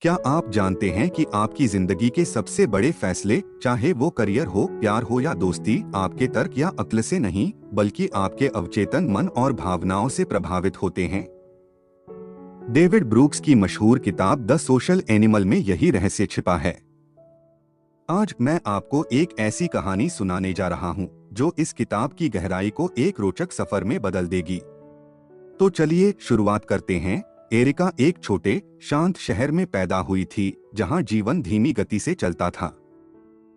क्या आप जानते हैं कि आपकी जिंदगी के सबसे बड़े फैसले, चाहे वो करियर हो, प्यार हो या दोस्ती, आपके तर्क या अक्ल से नहीं, बल्कि आपके अवचेतन मन और भावनाओं से प्रभावित होते हैं। डेविड ब्रूक्स की मशहूर किताब द सोशल एनिमल में यही रहस्य छिपा है। आज मैं आपको एक ऐसी कहानी सुनाने जा रहा हूँ जो इस किताब की गहराई को एक रोचक सफर में बदल देगी। तो चलिए शुरुआत करते हैं। एरिका एक छोटे शांत शहर में पैदा हुई थी जहां जीवन धीमी गति से चलता था।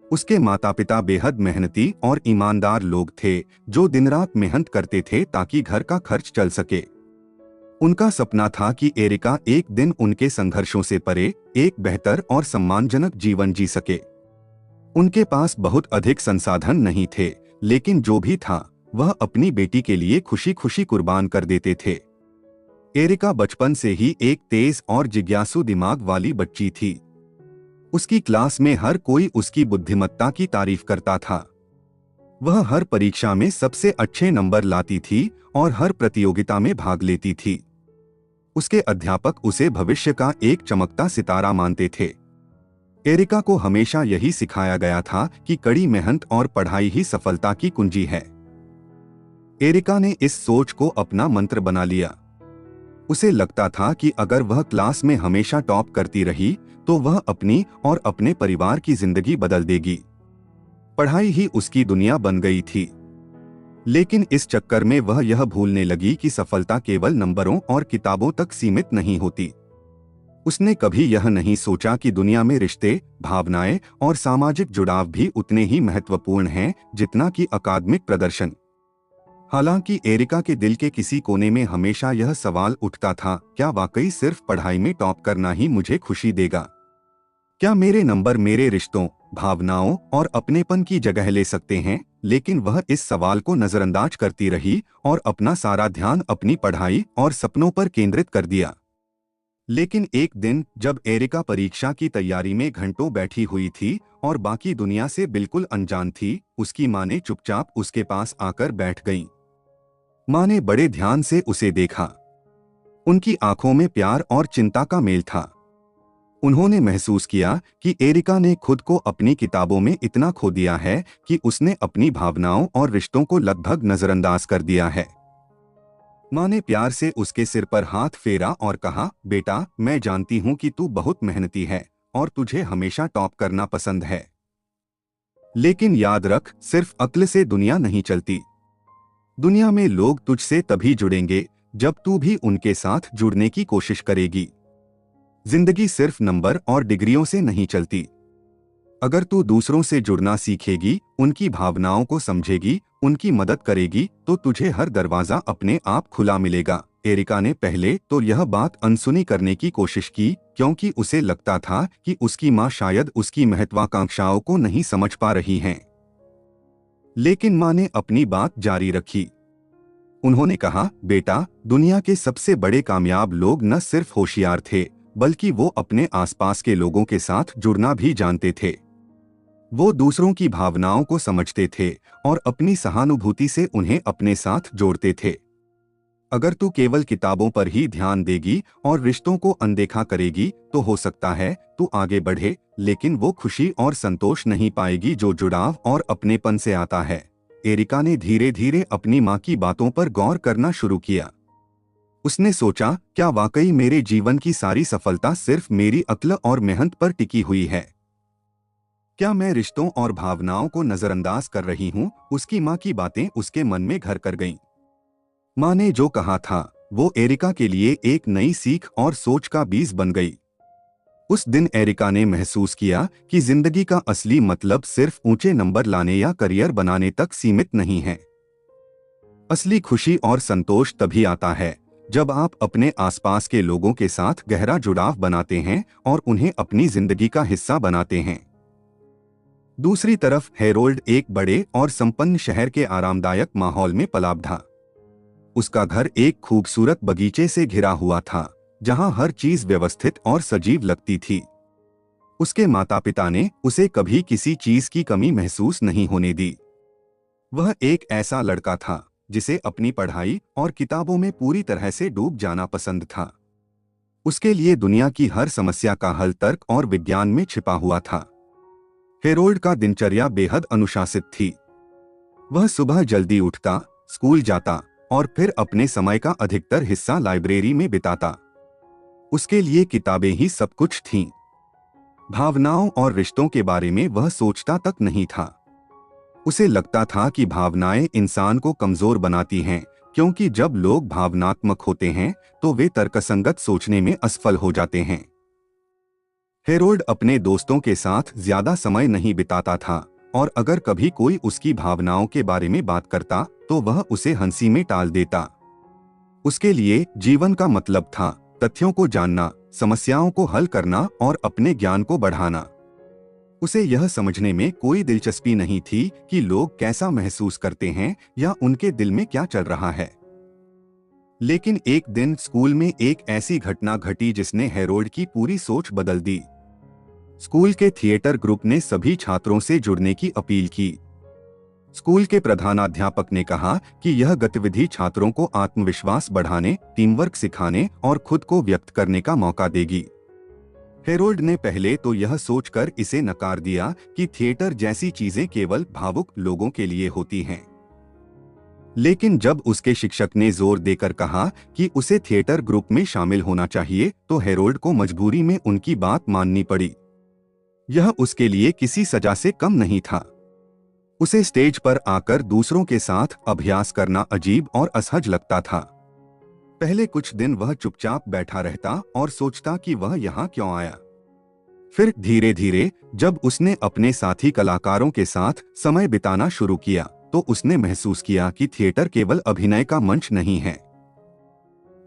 उसके माता पिता बेहद मेहनती और ईमानदार लोग थे जो दिन रात मेहनत करते थे ताकि घर का खर्च चल सके। उनका सपना था कि एरिका एक दिन उनके संघर्षों से परे एक बेहतर और सम्मानजनक जीवन जी सके। उनके पास बहुत अधिक संसाधन नहीं थे, लेकिन जो भी था वह अपनी बेटी के लिए खुशी खुशी कुर्बान कर देते थे। एरिका बचपन से ही एक तेज और जिज्ञासु दिमाग वाली बच्ची थी। उसकी क्लास में हर कोई उसकी बुद्धिमत्ता की तारीफ करता था। वह हर परीक्षा में सबसे अच्छे नंबर लाती थी और हर प्रतियोगिता में भाग लेती थी। उसके अध्यापक उसे भविष्य का एक चमकता सितारा मानते थे। एरिका को हमेशा यही सिखाया गया था कि कड़ी मेहनत और पढ़ाई ही सफलता की कुंजी है। एरिका ने इस सोच को अपना मंत्र बना लिया। उसे लगता था कि अगर वह क्लास में हमेशा टॉप करती रही तो वह अपनी और अपने परिवार की जिंदगी बदल देगी। पढ़ाई ही उसकी दुनिया बन गई थी। लेकिन इस चक्कर में वह यह भूलने लगी कि सफलता केवल नंबरों और किताबों तक सीमित नहीं होती। उसने कभी यह नहीं सोचा कि दुनिया में रिश्ते, भावनाएं और सामाजिक जुड़ाव भी उतने ही महत्वपूर्ण हैं जितना कि अकादमिक प्रदर्शन। हालांकि एरिका के दिल के किसी कोने में हमेशा यह सवाल उठता था, क्या वाकई सिर्फ पढ़ाई में टॉप करना ही मुझे खुशी देगा? क्या मेरे नंबर मेरे रिश्तों, भावनाओं और अपनेपन की जगह ले सकते हैं? लेकिन वह इस सवाल को नजरअंदाज करती रही और अपना सारा ध्यान अपनी पढ़ाई और सपनों पर केंद्रित कर दिया। लेकिन एक दिन जब एरिका परीक्षा की तैयारी में घंटों बैठी हुई थी और बाकी दुनिया से बिल्कुल अनजान थी, उसकी माँ ने चुपचाप उसके पास आकर बैठ गईं। माँ ने बड़े ध्यान से उसे देखा। उनकी आंखों में प्यार और चिंता का मेल था। उन्होंने महसूस किया कि एरिका ने खुद को अपनी किताबों में इतना खो दिया है कि उसने अपनी भावनाओं और रिश्तों को लगभग नजरअंदाज कर दिया है। माँ ने प्यार से उसके सिर पर हाथ फेरा और कहा, बेटा, मैं जानती हूँ कि तू बहुत मेहनती है और तुझे हमेशा टॉप करना पसंद है। लेकिन याद रख, सिर्फ अक्ल से दुनिया नहीं चलती। दुनिया में लोग तुझसे तभी जुड़ेंगे जब तू भी उनके साथ जुड़ने की कोशिश करेगी। जिंदगी सिर्फ नंबर और डिग्रियों से नहीं चलती। अगर तू दूसरों से जुड़ना सीखेगी, उनकी भावनाओं को समझेगी, उनकी मदद करेगी, तो तुझे हर दरवाजा अपने आप खुला मिलेगा। एरिका ने पहले तो यह बात अनसुनी करने की कोशिश की, क्योंकि उसे लगता था कि उसकी माँ शायद उसकी महत्वाकांक्षाओं को नहीं समझ पा रही हैं। लेकिन माँ ने अपनी बात जारी रखी। उन्होंने कहा, बेटा, दुनिया के सबसे बड़े कामयाब लोग न सिर्फ होशियार थे, बल्कि वो अपने आसपास के लोगों के साथ जुड़ना भी जानते थे। वो दूसरों की भावनाओं को समझते थे और अपनी सहानुभूति से उन्हें अपने साथ जोड़ते थे। अगर तू केवल किताबों पर ही ध्यान देगी और रिश्तों को अनदेखा करेगी तो हो सकता है तू आगे बढ़े, लेकिन वो खुशी और संतोष नहीं पाएगी जो जुड़ाव और अपनेपन से आता है। एरिका ने धीरे धीरे अपनी माँ की बातों पर गौर करना शुरू किया। उसने सोचा, क्या वाकई मेरे जीवन की सारी सफलता सिर्फ मेरी अक्ल और मेहनत पर टिकी हुई है? क्या मैं रिश्तों और भावनाओं को नजरअंदाज कर रही हूँ? उसकी माँ की बातें उसके मन में घर कर गईं। माँ ने जो कहा था वो एरिका के लिए एक नई सीख और सोच का बीज बन गई। उस दिन एरिका ने महसूस किया कि जिंदगी का असली मतलब सिर्फ ऊंचे नंबर लाने या करियर बनाने तक सीमित नहीं है। असली खुशी और संतोष तभी आता है जब आप अपने आसपास के लोगों के साथ गहरा जुड़ाव बनाते हैं और उन्हें अपनी जिंदगी का हिस्सा बनाते हैं। दूसरी तरफ हेरोल्ड एक बड़े और संपन्न शहर के आरामदायक माहौल में पला बढ़ा। उसका घर एक खूबसूरत बगीचे से घिरा हुआ था, जहां हर चीज व्यवस्थित और सजीव लगती थी। उसके माता पिता ने उसे कभी किसी चीज की कमी महसूस नहीं होने दी। वह एक ऐसा लड़का था जिसे अपनी पढ़ाई और किताबों में पूरी तरह से डूब जाना पसंद था। उसके लिए दुनिया की हर समस्या का हल तर्क और विज्ञान में छिपा हुआ था। हेरोल्ड का दिनचर्या बेहद अनुशासित थी। वह सुबह जल्दी उठता, स्कूल जाता और फिर अपने समय का अधिकतर हिस्सा लाइब्रेरी में बिताता। उसके लिए किताबें ही सब कुछ थीं। भावनाओं और रिश्तों के बारे में वह सोचता तक नहीं था। उसे लगता था कि भावनाएं इंसान को कमजोर बनाती हैं, क्योंकि जब लोग भावनात्मक होते हैं तो वे तर्कसंगत सोचने में असफल हो जाते हैं। हेरोल्ड अपने दोस्तों के साथ ज्यादा समय नहीं बिताता था और अगर कभी कोई उसकी भावनाओं के बारे में बात करता तो वह उसे हंसी में टाल देता। उसके लिए जीवन का मतलब था तथ्यों को जानना, समस्याओं को हल करना और अपने ज्ञान को बढ़ाना। उसे यह समझने में कोई दिलचस्पी नहीं थी कि लोग कैसा महसूस करते हैं या उनके दिल में क्या चल रहा है। लेकिन एक दिन स्कूल में एक ऐसी घटना घटी जिसने हेरोल्ड की पूरी सोच बदल दी। स्कूल के थिएटर ग्रुप ने सभी छात्रों से जुड़ने की अपील की। स्कूल के प्रधानाध्यापक ने कहा कि यह गतिविधि छात्रों को आत्मविश्वास बढ़ाने, टीम वर्क सिखाने और खुद को व्यक्त करने का मौका देगी। हेरोल्ड ने पहले तो यह सोचकर इसे नकार दिया कि थिएटर जैसी चीजें केवल भावुक लोगों के लिए होती हैं। लेकिन जब उसके शिक्षक ने जोर देकर कहा कि उसे थिएटर ग्रुप में शामिल होना चाहिए तो हेरोल्ड को मजबूरी में उनकी बात माननी पड़ी। यह उसके लिए किसी सजा से कम नहीं था। उसे स्टेज पर आकर दूसरों के साथ अभ्यास करना अजीब और असहज लगता था। पहले कुछ दिन वह चुपचाप बैठा रहता और सोचता कि वह यहाँ क्यों आया। फिर धीरे धीरे जब उसने अपने साथी कलाकारों के साथ समय बिताना शुरू किया तो उसने महसूस किया कि थिएटर केवल अभिनय का मंच नहीं है।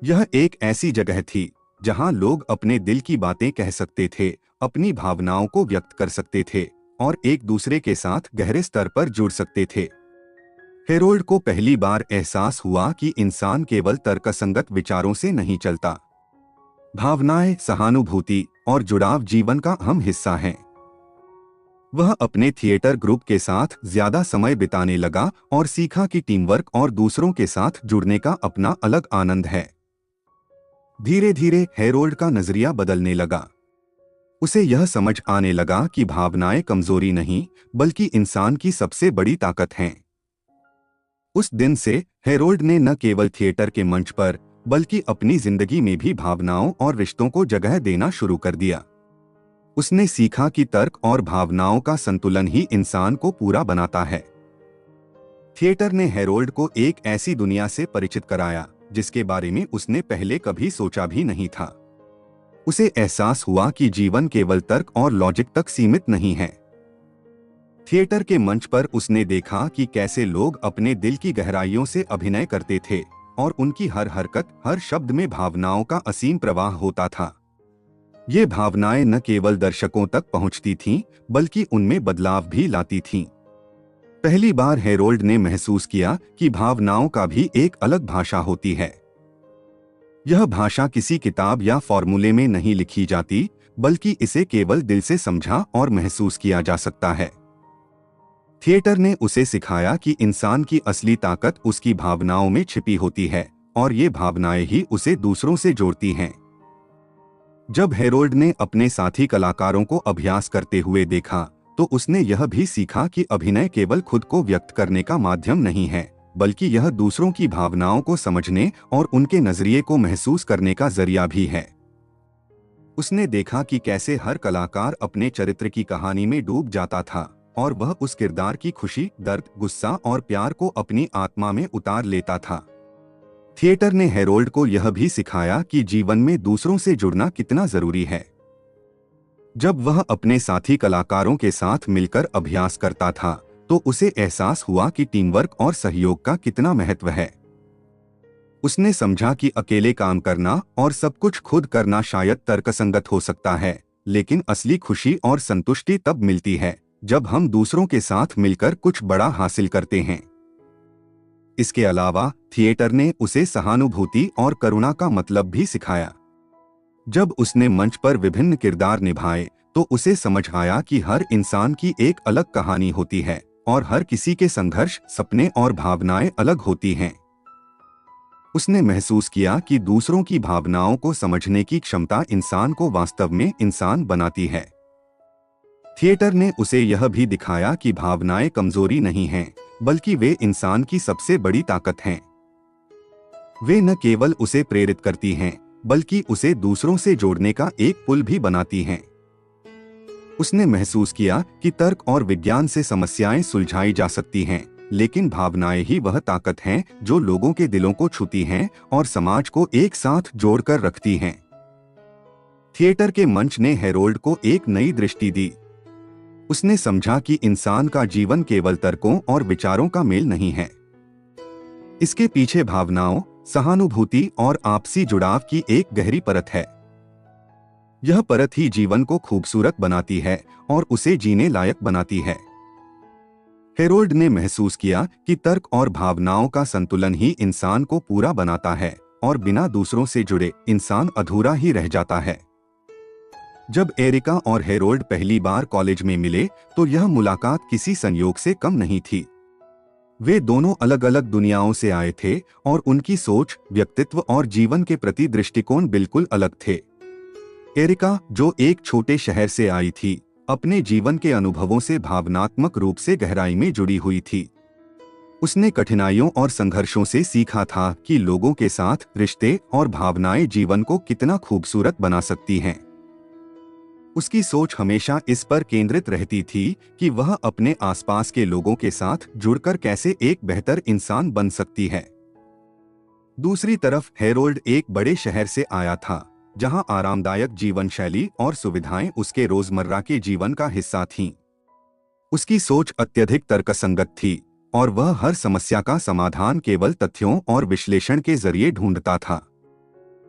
यह एक ऐसी जगह थी जहां लोग अपने दिल की बातें कह सकते थे, अपनी भावनाओं को व्यक्त कर सकते थे और एक दूसरे के साथ गहरे स्तर पर जुड़ सकते थे। हेरोल्ड को पहली बार एहसास हुआ कि इंसान केवल तर्कसंगत विचारों से नहीं चलता। भावनाएं, सहानुभूति और जुड़ाव जीवन का अहम हिस्सा हैं। वह अपने थिएटर ग्रुप के साथ ज्यादा समय बिताने लगा और सीखा कि टीम वर्क और दूसरों के साथ जुड़ने का अपना अलग आनंद है। धीरे धीरे हेरोल्ड का नजरिया बदलने लगा। उसे यह समझ आने लगा कि भावनाएं कमजोरी नहीं बल्कि इंसान की सबसे बड़ी ताकत हैं। उस दिन से हेरोल्ड ने न केवल थिएटर के मंच पर बल्कि अपनी जिंदगी में भी भावनाओं और रिश्तों को जगह देना शुरू कर दिया। उसने सीखा कि तर्क और भावनाओं का संतुलन ही इंसान को पूरा बनाता है। थिएटर ने हेरोल्ड को एक ऐसी दुनिया से परिचित कराया जिसके बारे में उसने पहले कभी सोचा भी नहीं था। उसे एहसास हुआ कि जीवन केवल तर्क और लॉजिक तक सीमित नहीं है। थिएटर के मंच पर उसने देखा कि कैसे लोग अपने दिल की गहराइयों से अभिनय करते थे और उनकी हर हरकत, हर शब्द में भावनाओं का असीम प्रवाह होता था। ये भावनाएं न केवल दर्शकों तक पहुंचती थीं, बल्कि उनमें बदलाव भी लाती थीं। पहली बार हेरोल्ड ने महसूस किया कि भावनाओं का भी एक अलग भाषा होती है। यह भाषा किसी किताब या फॉर्मूले में नहीं लिखी जाती, बल्कि इसे केवल दिल से समझा और महसूस किया जा सकता है। थिएटर ने उसे सिखाया कि इंसान की असली ताकत उसकी भावनाओं में छिपी होती है और ये भावनाएं ही उसे दूसरों से जोड़ती हैं। जब हेरोल्ड ने अपने साथी कलाकारों को अभ्यास करते हुए देखा तो उसने यह भी सीखा कि अभिनय केवल खुद को व्यक्त करने का माध्यम नहीं है, बल्कि यह दूसरों की भावनाओं को समझने और उनके नजरिए को महसूस करने का जरिया भी है। उसने देखा कि कैसे हर कलाकार अपने चरित्र की कहानी में डूब जाता था और वह उस किरदार की खुशी, दर्द, गुस्सा और प्यार को अपनी आत्मा में उतार लेता था। थिएटर ने हेरोल्ड को यह भी सिखाया कि जीवन में दूसरों से जुड़ना कितना जरूरी है। जब वह अपने साथी कलाकारों के साथ मिलकर अभ्यास करता था तो उसे एहसास हुआ कि टीम वर्क और सहयोग का कितना महत्व है। उसने समझा कि अकेले काम करना और सब कुछ खुद करना शायद तर्कसंगत हो सकता है, लेकिन असली खुशी और संतुष्टि तब मिलती है जब हम दूसरों के साथ मिलकर कुछ बड़ा हासिल करते हैं। इसके अलावा थिएटर ने उसे सहानुभूति और करुणा का मतलब भी सिखाया। जब उसने मंच पर विभिन्न किरदार निभाए तो उसे समझ आया कि हर इंसान की एक अलग कहानी होती है और हर किसी के संघर्ष, सपने और भावनाएं अलग होती हैं। उसने महसूस किया कि दूसरों की भावनाओं को समझने की क्षमता इंसान को वास्तव में इंसान बनाती है। थिएटर ने उसे यह भी दिखाया कि भावनाएं कमजोरी नहीं हैं, बल्कि वे इंसान की सबसे बड़ी ताकत हैं। वे न केवल उसे प्रेरित करती हैं, बल्कि उसे दूसरों से जोड़ने का एक पुल भी बनाती हैं। उसने महसूस किया कि तर्क और विज्ञान से समस्याएं सुलझाई जा सकती हैं, लेकिन भावनाएं ही वह ताकत हैं जो लोगों के दिलों को छूती हैं और समाज को एक साथ जोड़कर रखती हैं। थिएटर के मंच ने हेरोल्ड को एक नई दृष्टि दी। उसने समझा कि इंसान का जीवन केवल तर्कों और विचारों का मेल नहीं है। इसके पीछे भावनाओं, सहानुभूति और आपसी जुड़ाव की एक गहरी परत है। यह परत ही जीवन को खूबसूरत बनाती है और उसे जीने लायक बनाती है। हेरोल्ड ने महसूस किया कि तर्क और भावनाओं का संतुलन ही इंसान को पूरा बनाता है और बिना दूसरों से जुड़े इंसान अधूरा ही रह जाता है। जब एरिका और हेरोल्ड पहली बार कॉलेज में मिले तो यह मुलाकात किसी संयोग से कम नहीं थी। वे दोनों अलग अलग दुनियाओं से आए थे और उनकी सोच, व्यक्तित्व और जीवन के प्रति दृष्टिकोण बिल्कुल अलग थे। एरिका, जो एक छोटे शहर से आई थी, अपने जीवन के अनुभवों से भावनात्मक रूप से गहराई में जुड़ी हुई थी। उसने कठिनाइयों और संघर्षों से सीखा था कि लोगों के साथ रिश्ते और भावनाएं जीवन को कितना खूबसूरत बना सकती हैं। उसकी सोच हमेशा इस पर केंद्रित रहती थी कि वह अपने आसपास के लोगों के साथ जुड़कर कैसे एक बेहतर इंसान बन सकती है। दूसरी तरफ हेरोल्ड एक बड़े शहर से आया था, जहां आरामदायक जीवन शैली और सुविधाएं उसके रोजमर्रा के जीवन का हिस्सा थीं। उसकी सोच अत्यधिक तर्कसंगत थी और वह हर समस्या का समाधान केवल तथ्यों और विश्लेषण के जरिए ढूंढता था।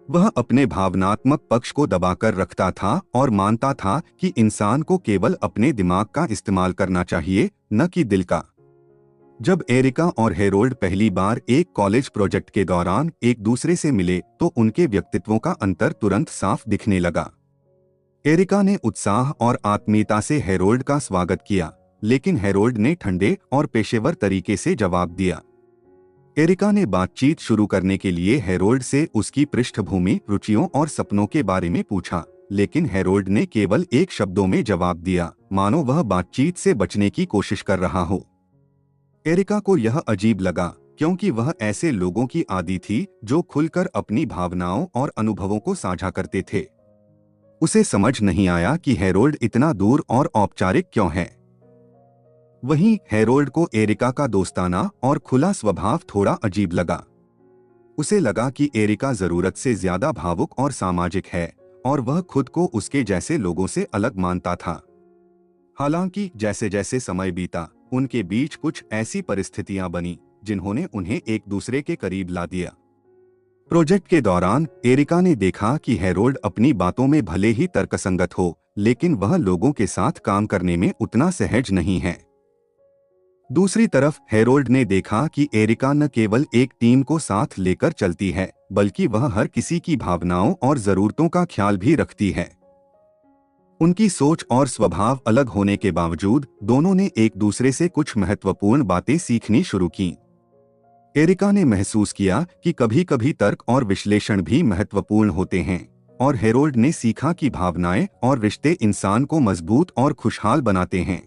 वह अपने भावनात्मक पक्ष को दबाकर रखता था और मानता था कि इंसान को केवल अपने दिमाग का इस्तेमाल करना चाहिए, न कि दिल का। जब एरिका और हेरोल्ड पहली बार एक कॉलेज प्रोजेक्ट के दौरान एक दूसरे से मिले तो उनके व्यक्तित्वों का अंतर तुरंत साफ दिखने लगा। एरिका ने उत्साह और आत्मीयता से हेरोल्ड का स्वागत किया, लेकिन हेरोल्ड ने ठंडे और पेशेवर तरीके से जवाब दिया। एरिका ने बातचीत शुरू करने के लिए हेरोल्ड से उसकी पृष्ठभूमि, रुचियों और सपनों के बारे में पूछा, लेकिन हेरोल्ड ने केवल एक शब्दों में जवाब दिया, मानो वह बातचीत से बचने की कोशिश कर रहा हो। एरिका को यह अजीब लगा, क्योंकि वह ऐसे लोगों की आदी थी जो खुलकर अपनी भावनाओं और अनुभवों को साझा करते थे। उसे समझ नहीं आया कि हेरोल्ड इतना दूर और औपचारिक क्यों है। वहीं हेरोल्ड को एरिका का दोस्ताना और खुला स्वभाव थोड़ा अजीब लगा। उसे लगा कि एरिका जरूरत से ज्यादा भावुक और सामाजिक है और वह खुद को उसके जैसे लोगों से अलग मानता था। हालांकि जैसे जैसे समय बीता, उनके बीच कुछ ऐसी परिस्थितियां बनी जिन्होंने उन्हें एक दूसरे के करीब ला दिया। प्रोजेक्ट के दौरान एरिका ने देखा कि हेरोल्ड अपनी बातों में भले ही तर्कसंगत हो, लेकिन वह लोगों के साथ काम करने में उतना सहज नहीं है। दूसरी तरफ हेरोल्ड ने देखा कि एरिका न केवल एक टीम को साथ लेकर चलती है, बल्कि वह हर किसी की भावनाओं और जरूरतों का ख्याल भी रखती है। उनकी सोच और स्वभाव अलग होने के बावजूद दोनों ने एक दूसरे से कुछ महत्वपूर्ण बातें सीखनी शुरू की। एरिका ने महसूस किया कि कभी कभी तर्क और विश्लेषण भी महत्वपूर्ण होते हैं, और हेरोल्ड ने सीखा कि भावनाएं और रिश्ते इंसान को मजबूत और खुशहाल बनाते हैं।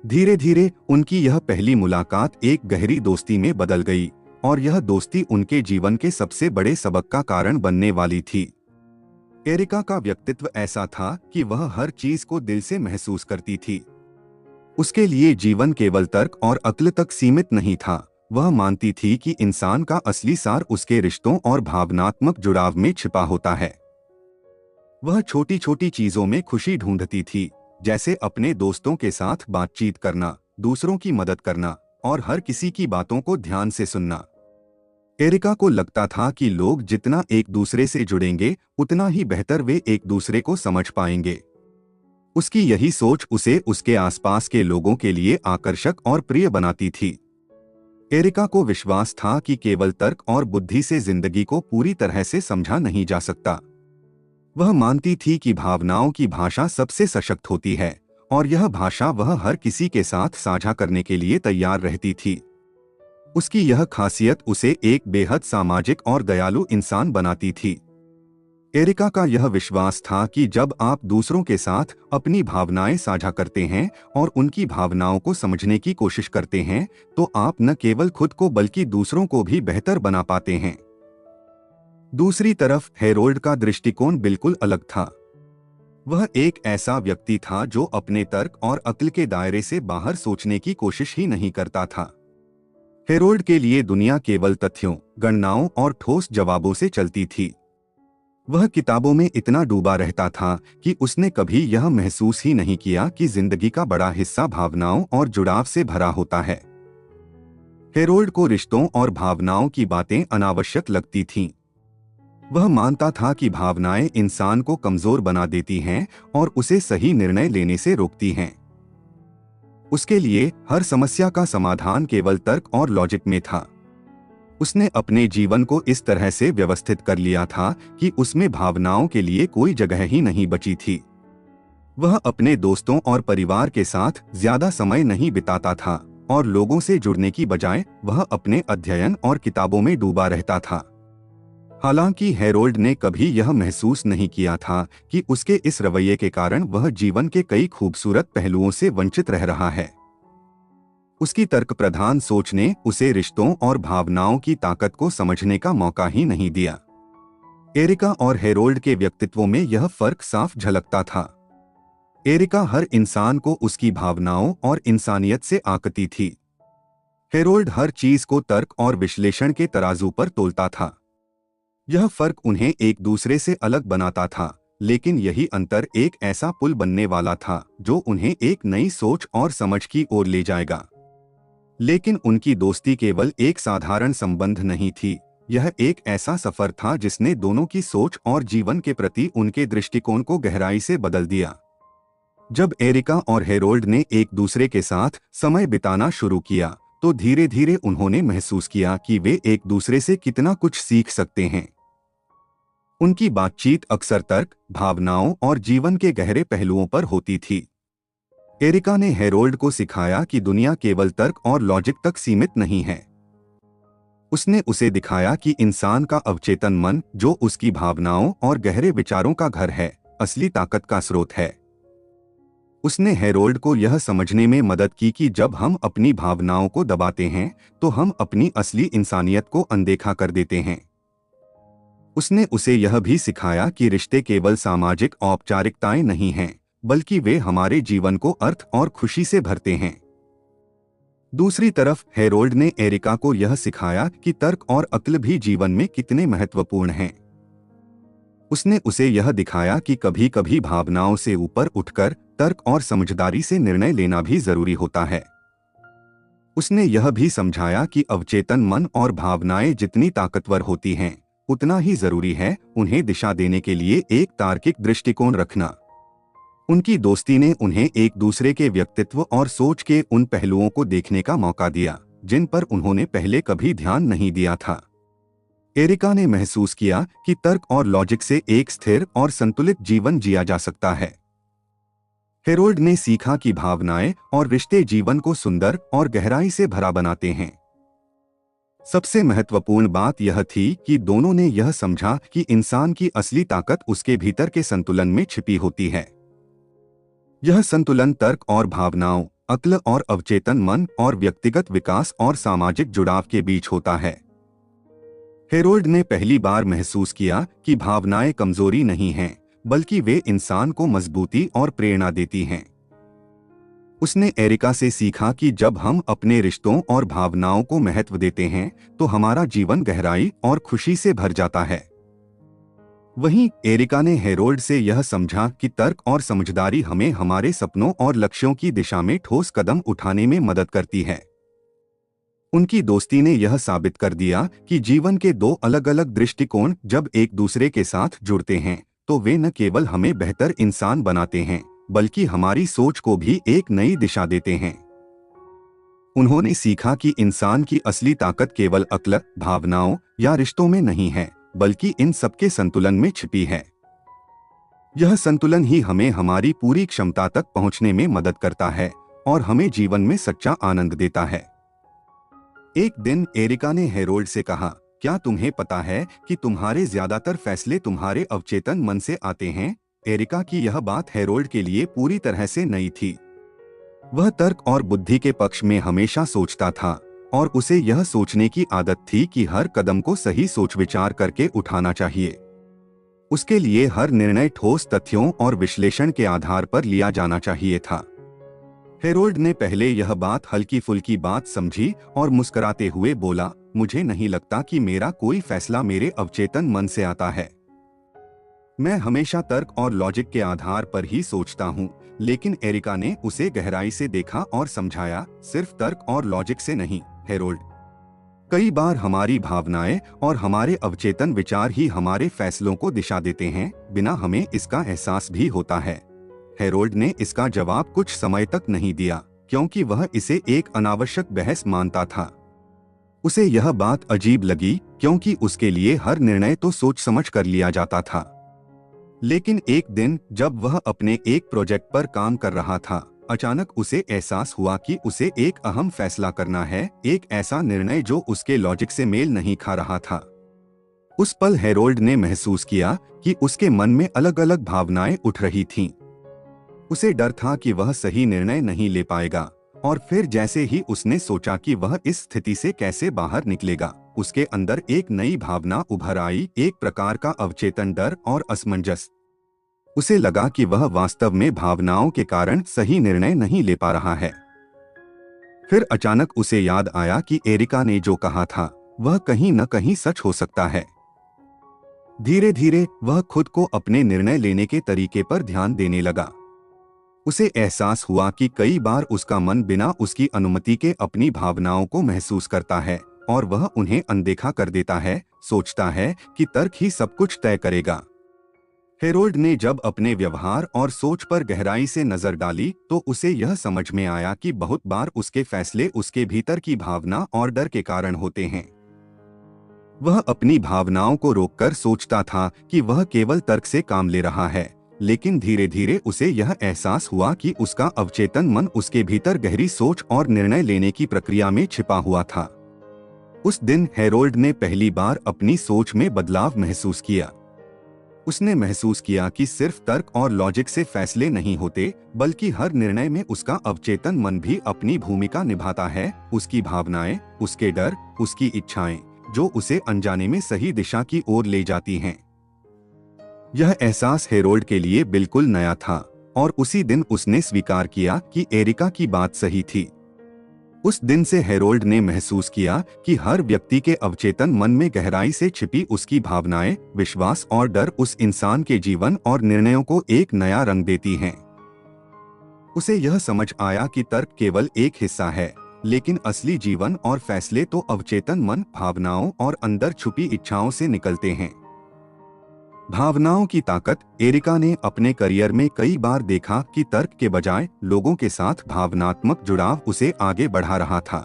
धीरे धीरे उनकी यह पहली मुलाकात एक गहरी दोस्ती में बदल गई, और यह दोस्ती उनके जीवन के सबसे बड़े सबक का कारण बनने वाली थी। एरिका का व्यक्तित्व ऐसा था कि वह हर चीज को दिल से महसूस करती थी। उसके लिए जीवन केवल तर्क और अक्ल तक सीमित नहीं था। वह मानती थी कि इंसान का असली सार उसके रिश्तों और भावनात्मक जुड़ाव में छिपा होता है। वह छोटी छोटी चीजों में खुशी ढूंढती थी, जैसे अपने दोस्तों के साथ बातचीत करना, दूसरों की मदद करना और हर किसी की बातों को ध्यान से सुनना। एरिका को लगता था कि लोग जितना एक दूसरे से जुड़ेंगे, उतना ही बेहतर वे एक दूसरे को समझ पाएंगे। उसकी यही सोच उसे उसके आसपास के लोगों के लिए आकर्षक और प्रिय बनाती थी। एरिका को विश्वास था कि केवल तर्क और बुद्धि से जिंदगी को पूरी तरह से समझा नहीं जा सकता। वह मानती थी कि भावनाओं की भाषा सबसे सशक्त होती है, और यह भाषा वह हर किसी के साथ साझा करने के लिए तैयार रहती थी। उसकी यह खासियत उसे एक बेहद सामाजिक और दयालु इंसान बनाती थी। एरिका का यह विश्वास था कि जब आप दूसरों के साथ अपनी भावनाएं साझा करते हैं और उनकी भावनाओं को समझने की कोशिश करते हैं, तो आप न केवल खुद को बल्कि दूसरों को भी बेहतर बना पाते हैं। दूसरी तरफ हेरोल्ड का दृष्टिकोण बिल्कुल अलग था। वह एक ऐसा व्यक्ति था जो अपने तर्क और अक्ल के दायरे से बाहर सोचने की कोशिश ही नहीं करता था। हेरोल्ड के लिए दुनिया केवल तथ्यों, गणनाओं और ठोस जवाबों से चलती थी। वह किताबों में इतना डूबा रहता था कि उसने कभी यह महसूस ही नहीं किया कि जिंदगी का बड़ा हिस्सा भावनाओं और जुड़ाव से भरा होता है। हेरोल्ड को रिश्तों और भावनाओं की बातें अनावश्यक लगती थीं। वह मानता था कि भावनाएं इंसान को कमजोर बना देती हैं और उसे सही निर्णय लेने से रोकती हैं। उसके लिए हर समस्या का समाधान केवल तर्क और लॉजिक में था। उसने अपने जीवन को इस तरह से व्यवस्थित कर लिया था कि उसमें भावनाओं के लिए कोई जगह ही नहीं बची थी। वह अपने दोस्तों और परिवार के साथ ज्यादा समय नहीं बिताता था और लोगों से जुड़ने की बजाय वह अपने अध्ययन और किताबों में डूबा रहता था। हालांकि हेरोल्ड ने कभी यह महसूस नहीं किया था कि उसके इस रवैये के कारण वह जीवन के कई खूबसूरत पहलुओं से वंचित रह रहा है। उसकी तर्क प्रधान सोच ने उसे रिश्तों और भावनाओं की ताकत को समझने का मौका ही नहीं दिया। एरिका और हेरोल्ड के व्यक्तित्वों में यह फर्क साफ झलकता था। एरिका हर इंसान को उसकी भावनाओं और इंसानियत से आंकती थी। हेरोल्ड हर चीज को तर्क और विश्लेषण के तराजू पर तोलता था। यह फर्क उन्हें एक दूसरे से अलग बनाता था, लेकिन यही अंतर एक ऐसा पुल बनने वाला था जो उन्हें एक नई सोच और समझ की ओर ले जाएगा। लेकिन उनकी दोस्ती केवल एक साधारण संबंध नहीं थी, यह एक ऐसा सफर था जिसने दोनों की सोच और जीवन के प्रति उनके दृष्टिकोण को गहराई से बदल दिया। जब एरिका और हेरोल्ड ने एक दूसरे के साथ समय बिताना शुरू किया, तो धीरे धीरे उन्होंने महसूस किया कि वे एक दूसरे से कितना कुछ सीख सकते हैं। उनकी बातचीत अक्सर तर्क, भावनाओं और जीवन के गहरे पहलुओं पर होती थी। एरिका ने हेरोल्ड को सिखाया कि दुनिया केवल तर्क और लॉजिक तक सीमित नहीं है। उसने उसे दिखाया कि इंसान का अवचेतन मन, जो उसकी भावनाओं और गहरे विचारों का घर है, असली ताकत का स्रोत है। उसने हेरोल्ड को यह समझने में मदद की कि जब हम अपनी भावनाओं को दबाते हैं, तो हम अपनी असली इंसानियत को अनदेखा कर देते हैं। उसने उसे यह भी सिखाया कि रिश्ते केवल सामाजिक औपचारिकताएं नहीं हैं, बल्कि वे हमारे जीवन को अर्थ और खुशी से भरते हैं। दूसरी तरफ हेरोल्ड ने एरिका को यह सिखाया कि तर्क और अक्ल भी जीवन में कितने महत्वपूर्ण हैं। उसने उसे यह दिखाया कि कभी कभी भावनाओं से ऊपर उठकर तर्क और समझदारी से निर्णय लेना भी जरूरी होता है। उसने यह भी समझाया कि अवचेतन मन और भावनाएं जितनी ताकतवर होती हैं, उतना ही जरूरी है उन्हें दिशा देने के लिए एक तार्किक दृष्टिकोण रखना। उनकी दोस्ती ने उन्हें एक दूसरे के व्यक्तित्व और सोच के उन पहलुओं को देखने का मौका दिया जिन पर उन्होंने पहले कभी ध्यान नहीं दिया था। एरिका ने महसूस किया कि तर्क और लॉजिक से एक स्थिर और संतुलित जीवन जिया जा सकता है। हेरोल्ड ने सीखा कि भावनाएं और रिश्ते जीवन को सुंदर और गहराई से भरा बनाते हैं। सबसे महत्वपूर्ण बात यह थी कि दोनों ने यह समझा कि इंसान की असली ताकत उसके भीतर के संतुलन में छिपी होती है। यह संतुलन तर्क और भावनाओं, अक्ल और अवचेतन मन और व्यक्तिगत विकास और सामाजिक जुड़ाव के बीच होता है। हेरोल्ड ने पहली बार महसूस किया कि भावनाएं कमजोरी नहीं हैं, बल्कि वे इंसान को मजबूती और प्रेरणा देती हैं। उसने एरिका से सीखा कि जब हम अपने रिश्तों और भावनाओं को महत्व देते हैं, तो हमारा जीवन गहराई और खुशी से भर जाता है। वहीं एरिका ने हेरोल्ड से यह समझा कि तर्क और समझदारी हमें हमारे सपनों और लक्ष्यों की दिशा में ठोस कदम उठाने में मदद करती है। उनकी दोस्ती ने यह साबित कर दिया कि जीवन के दो अलग अलग दृष्टिकोण जब एक दूसरे के साथ जुड़ते हैं, तो वे न केवल हमें बेहतर इंसान बनाते हैं, बल्कि हमारी सोच को भी एक नई दिशा देते हैं। उन्होंने सीखा कि इंसान की असली ताकत केवल अक्ल, भावनाओं या रिश्तों में नहीं है, बल्कि इन सबके संतुलन में छिपी है। यह संतुलन ही हमें हमारी पूरी क्षमता तक पहुंचने में मदद करता है और हमें जीवन में सच्चा आनंद देता है। एक दिन एरिका ने हेरोल्ड से कहा, क्या तुम्हें पता है कि तुम्हारे ज्यादातर फैसले तुम्हारे अवचेतन मन से आते हैं? एरिका की यह बात हेरोल्ड के लिए पूरी तरह से नई थी। वह तर्क और बुद्धि के पक्ष में हमेशा सोचता था और उसे यह सोचने की आदत थी कि हर कदम को सही सोच विचार करके उठाना चाहिए। उसके लिए हर निर्णय ठोस तथ्यों और विश्लेषण के आधार पर लिया जाना चाहिए था। हेरोल्ड ने पहले यह बात हल्की फुल्की बात समझी और मुस्कुराते हुए बोला, मुझे नहीं लगता कि मेरा कोई फैसला मेरे अवचेतन मन से आता है। मैं हमेशा तर्क और लॉजिक के आधार पर ही सोचता हूँ। लेकिन एरिका ने उसे गहराई से देखा और समझाया, सिर्फ तर्क और लॉजिक से नहीं हेरोल्ड। कई बार हमारी भावनाएं और हमारे अवचेतन विचार ही हमारे फैसलों को दिशा देते हैं, बिना हमें इसका एहसास भी होता है। हेरोल्ड ने इसका जवाब कुछ समय तक नहीं दिया, क्योंकि वह इसे एक अनावश्यक बहस मानता था। उसे यह बात अजीब लगी, क्योंकि उसके लिए हर निर्णय तो सोच समझ कर लिया जाता था। लेकिन एक दिन जब वह अपने एक प्रोजेक्ट पर काम कर रहा था, अचानक उसे एहसास हुआ कि उसे एक अहम फैसला करना है, एक ऐसा निर्णय जो उसके लॉजिक से मेल नहीं खा रहा था। उस पल हेरोल्ड ने महसूस किया कि उसके मन में अलग अलग भावनाएं उठ रही थीं। उसे डर था कि वह सही निर्णय नहीं ले पाएगा, और फिर जैसे ही उसने सोचा कि वह इस स्थिति से कैसे बाहर निकलेगा, उसके अंदर एक नई भावना उभर आई, एक प्रकार का अवचेतन डर और असमंजस। उसे लगा कि वह वास्तव में भावनाओं के कारण सही निर्णय नहीं ले पा रहा है। फिर अचानक उसे याद आया कि एरिका ने जो कहा था वह कहीं न कहीं सच हो सकता है। धीरे धीरे वह खुद को अपने निर्णय लेने के तरीके पर ध्यान देने लगा। उसे एहसास हुआ कि कई बार उसका मन बिना उसकी अनुमति के अपनी भावनाओं को महसूस करता है और वह उन्हें अनदेखा कर देता है, सोचता है कि तर्क ही सब कुछ तय करेगा। हेरोल्ड ने जब अपने व्यवहार और सोच पर गहराई से नजर डाली तो उसे यह समझ में आया कि बहुत बार उसके फैसले उसके भीतर की भावना और डर के कारण होते हैं। वह अपनी भावनाओं को रोककर सोचता था कि वह केवल तर्क से काम ले रहा है, लेकिन धीरे धीरे उसे यह एहसास हुआ कि उसका अवचेतन मन उसके भीतर गहरी सोच और निर्णय लेने की प्रक्रिया में छिपा हुआ था। उस दिन हेरोल्ड ने पहली बार अपनी सोच में बदलाव महसूस किया। उसने महसूस किया कि सिर्फ तर्क और लॉजिक से फैसले नहीं होते, बल्कि हर निर्णय में उसका अवचेतन मन भी अपनी भूमिका निभाता है, उसकी भावनाएं, उसके डर, उसकी इच्छाएं, जो उसे अनजाने में सही दिशा की ओर ले जाती हैं। यह एहसास हेरोल्ड के लिए बिल्कुल नया था और उसी दिन उसने स्वीकार किया कि एरिका की बात सही थी। उस दिन से हेरोल्ड ने महसूस किया कि हर व्यक्ति के अवचेतन मन में गहराई से छिपी उसकी भावनाएं, विश्वास और डर उस इंसान के जीवन और निर्णयों को एक नया रंग देती हैं। उसे यह समझ आया कि तर्क केवल एक हिस्सा है, लेकिन असली जीवन और फैसले तो अवचेतन मन, भावनाओं और अंदर छुपी इच्छाओं से निकलते हैं। भावनाओं की ताकत। एरिका ने अपने करियर में कई बार देखा कि तर्क के बजाय लोगों के साथ भावनात्मक जुड़ाव उसे आगे बढ़ा रहा था।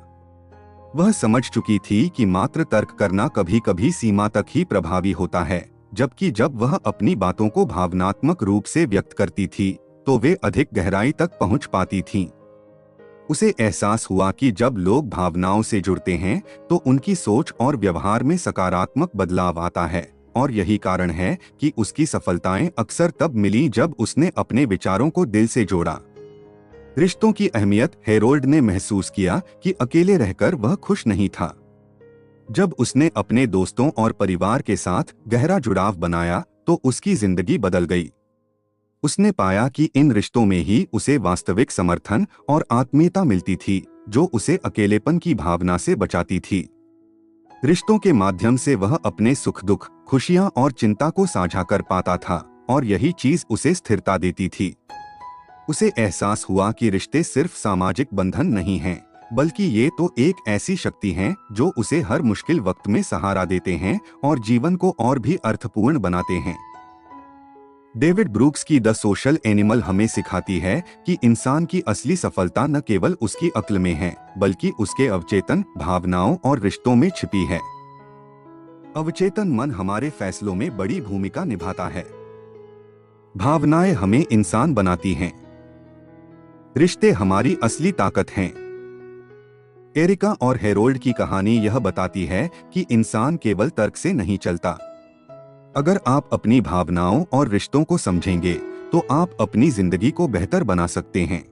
वह समझ चुकी थी कि मात्र तर्क करना कभी कभी सीमा तक ही प्रभावी होता है, जबकि जब वह अपनी बातों को भावनात्मक रूप से व्यक्त करती थी तो वे अधिक गहराई तक पहुंच पाती थीं। उसे एहसास हुआ कि जब लोग भावनाओं से जुड़ते हैं तो उनकी सोच और व्यवहार में सकारात्मक बदलाव आता है, और यही कारण है कि उसकी सफलताएं अक्सर तब मिली जब उसने अपने विचारों को दिल से जोड़ा। रिश्तों की अहमियत। हेरोल्ड ने महसूस किया कि अकेले रहकर वह खुश नहीं था। जब उसने अपने दोस्तों और परिवार के साथ गहरा जुड़ाव बनाया तो उसकी जिंदगी बदल गई। उसने पाया कि इन रिश्तों में ही उसे वास्तविक समर्थन और आत्मीयता मिलती थी, जो उसे अकेलेपन की भावना से बचाती थी। रिश्तों के माध्यम से वह अपने सुख दुख, खुशियां और चिंता को साझा कर पाता था, और यही चीज उसे स्थिरता देती थी। उसे एहसास हुआ कि रिश्ते सिर्फ सामाजिक बंधन नहीं हैं, बल्कि ये तो एक ऐसी शक्ति हैं जो उसे हर मुश्किल वक्त में सहारा देते हैं और जीवन को और भी अर्थपूर्ण बनाते हैं। डेविड ब्रूक्स की द सोशल एनिमल हमें सिखाती है कि इंसान की असली सफलता न केवल उसकी अक्ल में है, बल्कि उसके अवचेतन, भावनाओं और रिश्तों में छिपी है। अवचेतन मन हमारे फैसलों में बड़ी भूमिका निभाता है। भावनाएं हमें इंसान बनाती हैं। रिश्ते हमारी असली ताकत हैं। एरिका और हेरोल्ड की कहानी यह बताती है कि इंसान केवल तर्क से नहीं चलता। अगर आप अपनी भावनाओं और रिश्तों को समझेंगे तो आप अपनी जिंदगी को बेहतर बना सकते हैं।